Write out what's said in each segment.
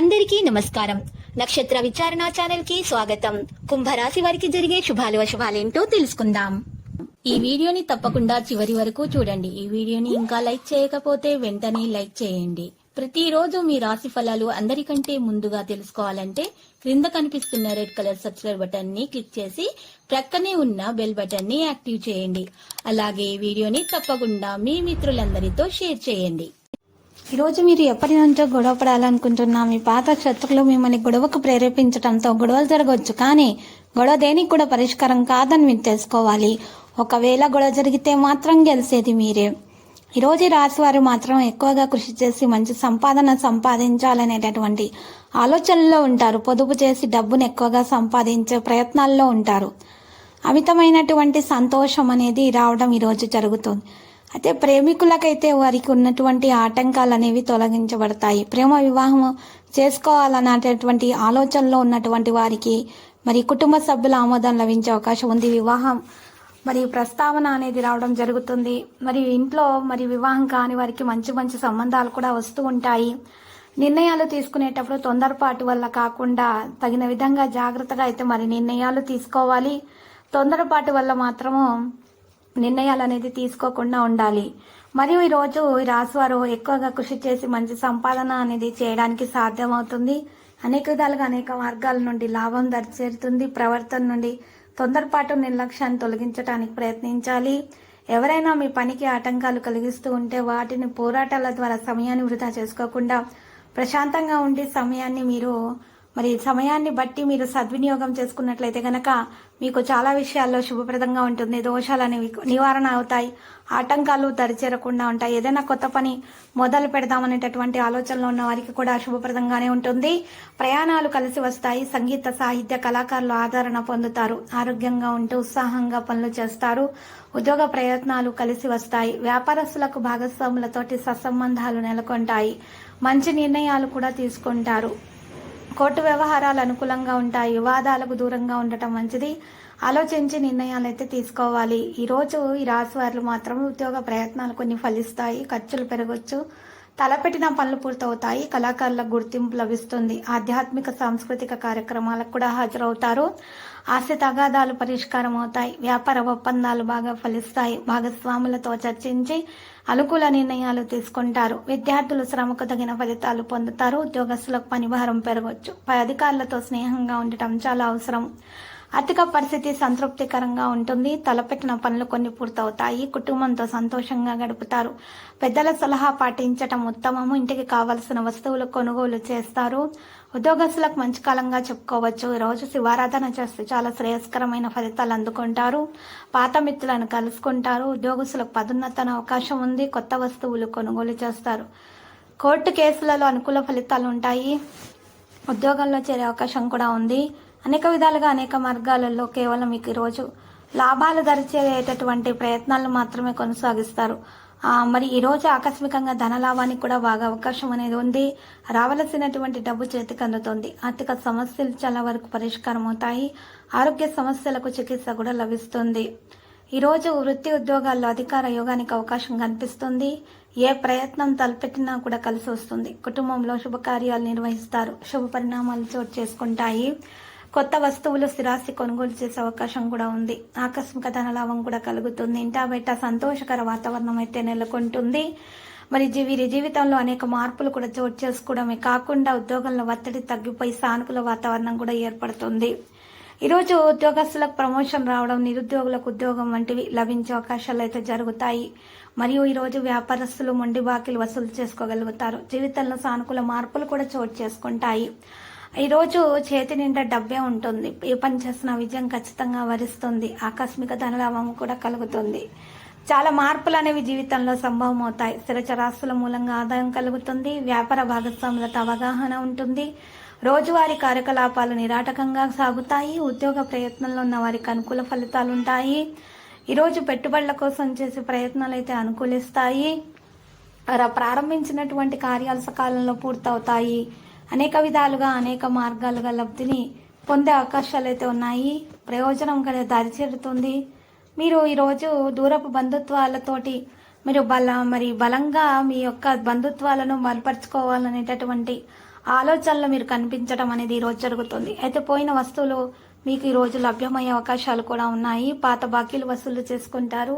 అందరికీ నమస్కారం. నక్షత్ర విచారణ ఛానల్ కి స్వాగతం. కుంభరాశి వారికి జరిగే శుభాలు అశుభాలేంటో తెలుసుకుందాం. ఈ వీడియోని తప్పకుండా చివరి వరకు చూడండి. ఈ వీడియోని ఇంకా లైక్ చేయకపోతే వెంటనే లైక్ చేయండి. ప్రతిరోజు మీ రాశి ఫలాలు అందరికంటే ముందుగా తెలుసుకోవాలంటే క్రింద కనిపిస్తున్న రెడ్ కలర్ సబ్స్క్రైబ్ బటన్ ని క్లిక్ చేసి ప్రక్కనే ఉన్న బెల్ బటన్ ని యాక్టివ్ చేయండి. అలాగే ఈ వీడియోని తప్పకుండా మీ మిత్రులందరితో షేర్ చేయండి. ఈరోజు మీరు ఎప్పటి నుంచో గొడవ పడాలనుకుంటున్నా మీ పాత శత్రువులు మిమ్మల్ని గొడవకు ప్రేరేపించడంతో గొడవలు జరగవచ్చు. కానీ గొడవ దేనికి కూడా పరిష్కారం కాదని మీరు తెలుసుకోవాలి. ఒకవేళ గొడవ జరిగితే మాత్రం గెలిచేది మీరే. ఈరోజు రాశి వారు మాత్రం ఎక్కువగా కృషి చేసి మంచి సంపాదన సంపాదించాలనేటటువంటి ఆలోచనలో ఉంటారు. పొదుపు చేసి డబ్బును ఎక్కువగా సంపాదించే ప్రయత్నాల్లో ఉంటారు. అమితమైనటువంటి సంతోషం అనేది రావడం ఈరోజు జరుగుతుంది. అయితే ప్రేమికులకైతే వారికి ఉన్నటువంటి ఆటంకాలు అనేవి తొలగించబడతాయి. ప్రేమ వివాహం చేసుకోవాలన్నటువంటి ఆలోచనలో ఉన్నటువంటి వారికి మరి కుటుంబ సభ్యుల ఆమోదం లభించే అవకాశం ఉంది. వివాహం మరి ప్రస్తావన అనేది రావడం జరుగుతుంది. మరి ఇంట్లో మరి వివాహం కాని వారికి మంచి మంచి సంబంధాలు కూడా వస్తూ ఉంటాయి. నిర్ణయాలు తీసుకునేటప్పుడు తొందరపాటు వల్ల కాకుండా తగిన విధంగా జాగ్రత్తగా అయితే మరి నిర్ణయాలు తీసుకోవాలి. తొందరపాటు వల్ల మాత్రము నిర్ణయాలు అనేది తీసుకోకుండా ఉండాలి. మరియు ఈరోజు ఈ రాశివారు ఎక్కువగా కృషి చేసి మంచి సంపాదన అనేది చేయడానికి సాధ్యమవుతుంది. అనేక విధాలుగా అనేక మార్గాల నుండి లాభం దరిచేరుతుంది. ప్రవర్తన నుండి తొందరపాటు నిర్లక్ష్యాన్ని తొలగించడానికి ప్రయత్నించాలి. ఎవరైనా మీ పనికి ఆటంకాలు కలిగిస్తూ ఉంటే వాటిని పోరాటాల ద్వారా సమయాన్ని వృధా చేసుకోకుండా ప్రశాంతంగా ఉండి సమయాన్ని బట్టి మీరు సద్వినియోగం చేసుకున్నట్లయితే గనక మీకు చాలా విషయాల్లో శుభప్రదంగా ఉంటుంది. దోషాలు అనేవి నివారణ అవుతాయి. ఆటంకాలు దరిచేరకుండా ఉంటాయి. ఏదైనా కొత్త పని మొదలు పెడదామనేటటువంటి ఆలోచనలో ఉన్న వారికి కూడా శుభప్రదంగానే ఉంటుంది. ప్రయాణాలు కలిసి వస్తాయి. సంగీత సాహిత్య కళాకారులు ఆదరణ పొందుతారు. ఆరోగ్యంగా ఉంటూ ఉత్సాహంగా పనులు చేస్తారు. ఉద్యోగ ప్రయత్నాలు కలిసి వస్తాయి. వ్యాపారస్తులకు భాగస్వాములతోటి సత్సంబంధాలు నెలకొంటాయి. మంచి నిర్ణయాలు కూడా తీసుకుంటారు. కోర్టు వ్యవహారాలు అనుకూలంగా ఉంటాయి. వివాదాలకు దూరంగా ఉండటం మంచిది. ఆలోచించి నిర్ణయాలు అయితే తీసుకోవాలి. ఈరోజు ఈ రాశి వారు మాత్రం ఉద్యోగ ప్రయత్నాలు కొన్ని ఫలిస్తాయి. ఖర్చులు పెరగొచ్చు. తలపెట్టిన పనులు పూర్తవుతాయి. కళాకారులకు గుర్తింపు లభిస్తుంది. ఆధ్యాత్మిక సాంస్కృతిక కార్యక్రమాలకు కూడా హాజరవుతారు. ఆస్తి తగాదాలు పరిష్కారం అవుతాయి. వ్యాపార ఒప్పందాలు బాగా ఫలిస్తాయి. భాగస్వాములతో చర్చించి అనుకూల నిర్ణయాలు తీసుకుంటారు. విద్యార్థులు శ్రమకు తగిన ఫలితాలు పొందుతారు. ఉద్యోగస్తులకు పనిభారం పెరగవచ్చు. పై అధికారులతో స్నేహంగా ఉండటం చాలా అవసరం. ఆర్థిక పరిస్థితి సంతృప్తికరంగా ఉంటుంది. తలపెట్టిన పనులు కొన్ని పూర్తవుతాయి. కుటుంబంతో సంతోషంగా గడుపుతారు. పెద్దల సలహా పాటించటం ఉత్తమము. ఇంటికి కావలసిన వస్తువులు కొనుగోలు చేస్తారు. ఉద్యోగస్తులకు మంచి కాలంగా చెప్పుకోవచ్చు. ఈరోజు శివారాధన చేస్తే చాలా శ్రేయస్కరమైన ఫలితాలు అందుకుంటారు. పాత మిత్రులను కలుసుకుంటారు. ఉద్యోగస్తులకు పదోన్నతన అవకాశం ఉంది. కొత్త వస్తువులు కొనుగోలు చేస్తారు. కోర్టు కేసులలో అనుకూల ఫలితాలు ఉంటాయి. ఉద్యోగంలో చేరే అవకాశం కూడా ఉంది. అనేక విధాలుగా అనేక మార్గాలలో కేవలం మీకు ఈరోజు లాభాలు దరిచేటటువంటి ప్రయత్నాలు మాత్రమే కొనసాగిస్తారు. మరి ఈరోజు ఆకస్మికంగా ధన లాభానికి కూడా బాగా అవకాశం అనేది ఉంది. రావలసినటువంటి డబ్బు చేతికి అందుతుంది. ఆర్థిక సమస్యలు చాలా వరకు పరిష్కారం అవుతాయి. ఆరోగ్య సమస్యలకు చికిత్స కూడా లభిస్తుంది. ఈరోజు వృత్తి ఉద్యోగాల్లో అధికార యోగానికి అవకాశం కనిపిస్తుంది. ఏ ప్రయత్నం తలపెట్టినా కూడా కలిసి వస్తుంది. కుటుంబంలో శుభకార్యాలు నిర్వహిస్తారు. శుభ పరిణామాలు చోటు చేసుకుంటాయి. కొత్త వస్తువులు స్థిరాస్తి కొనుగోలు చేసే అవకాశం కూడా ఉంది. ఆకస్మిక ధనలాభం కూడా కలుగుతుంది. ఇంటా బయట సంతోషకర వాతావరణం అయితే నెలకొంటుంది. మరి వీరి జీవితంలో అనేక మార్పులు కూడా చోటు చేసుకోవడమే కాకుండా ఉద్యోగంలో ఒత్తిడి తగ్గిపోయి సానుకూల వాతావరణం కూడా ఏర్పడుతుంది. ఈరోజు ఉద్యోగస్తులకు ప్రమోషన్ రావడం, నిరుద్యోగులకు ఉద్యోగం వంటివి లభించే అవకాశాలు అయితే జరుగుతాయి. మరియు ఈరోజు వ్యాపారస్తులు మొండి బాకీలు వసూలు చేసుకోగలుగుతారు. జీవితంలో సానుకూల మార్పులు కూడా చోటు చేసుకుంటాయి. ఈరోజు చేతి నిండా డబ్బే ఉంటుంది. ఏ పని చేసినా విజయం ఖచ్చితంగా వరిస్తుంది. ఆకస్మిక ధనలాభం కూడా కలుగుతుంది. చాలా మార్పులు అనేవి జీవితంలో సంభవం అవుతాయి. స్థిరచరాస్తుల మూలంగా ఆదాయం కలుగుతుంది. వ్యాపార భాగస్వాములతో అవగాహన ఉంటుంది. రోజువారీ కార్యకలాపాలు నిరాటకంగా సాగుతాయి. ఉద్యోగ ప్రయత్నంలో ఉన్న వారికి అనుకూల ఫలితాలు ఉంటాయి. ఈరోజు పెట్టుబడుల కోసం చేసే ప్రయత్నాలు అయితే అనుకూలిస్తాయి. ప్రారంభించినటువంటి కార్యాలు సకాలంలో పూర్తవుతాయి. అనేక విధాలుగా అనేక మార్గాలుగా లబ్ధిని పొందే అవకాశాలు అయితే ఉన్నాయి. ప్రయోజనం కూడా దరిచేరుతుంది. మీరు ఈరోజు దూరపు బంధుత్వాలతోటి మీరు బలంగా మీ యొక్క బంధుత్వాలను బలపరుచుకోవాలనేటటువంటి ఆలోచనలు మీరు కనిపించడం అనేది ఈ రోజు జరుగుతుంది. అయితే పోయిన వస్తువులు మీకు ఈ రోజు లభ్యమయ్యే అవకాశాలు కూడా ఉన్నాయి. పాత బాకీలు వసూలు చేసుకుంటారు.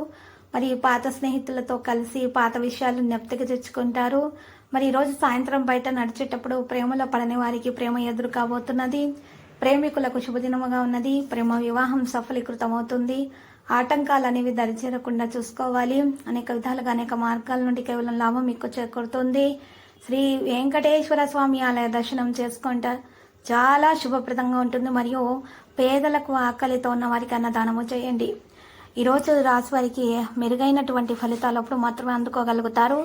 మరి పాత స్నేహితులతో కలిసి పాత విషయాలు జ్ఞప్తికి తెచ్చుకుంటారు. మరి ఈ రోజు సాయంత్రం బయట నడిచేటప్పుడు ప్రేమలో పడని వారికి ప్రేమ ఎదురు కాబోతున్నది. ప్రేమికులకు శుభదినముగా ఉన్నది. ప్రేమ వివాహం సఫలీకృతమవుతుంది. ఆటంకాలు అనేవి దరిచేరకుండా చూసుకోవాలి. అనేక విధాలుగా అనేక మార్గాల నుండి కేవలం లాభం మీకు చేకూరుతుంది. శ్రీ వెంకటేశ్వర స్వామి ఆలయ దర్శనం చేసుకుంటే చాలా శుభప్రదంగా ఉంటుంది. మరియు పేదలకు ఆకలితో ఉన్న వారికి అన్నదానము చేయండి. ఈరోజు రాశి వారికి మెరుగైనటువంటి ఫలితాలు అప్పుడు మాత్రమే అందుకోగలుగుతారు.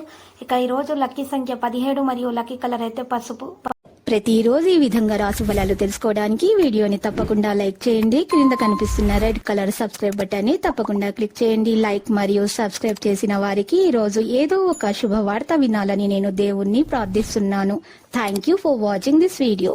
ఇక ఈరోజు లక్కీ సంఖ్య 17 మరియు లక్కీ కలర్ అయితే పసుపు. ప్రతిరోజు ఈ విధంగా రాశి ఫలాలు తెలుసుకోవడానికి వీడియోని తప్పకుండా లైక్ చేయండి. క్రింద కనిపిస్తున్న రెడ్ కలర్ సబ్స్క్రైబ్ బటన్ ని తప్పకుండా క్లిక్ చేయండి. లైక్ మరియు సబ్స్క్రైబ్ చేసిన వారికి ఈ రోజు ఏదో ఒక శుభవార్త వినాలని నేను దేవుణ్ణి ప్రార్థిస్తున్నాను. Thank you for watching this video.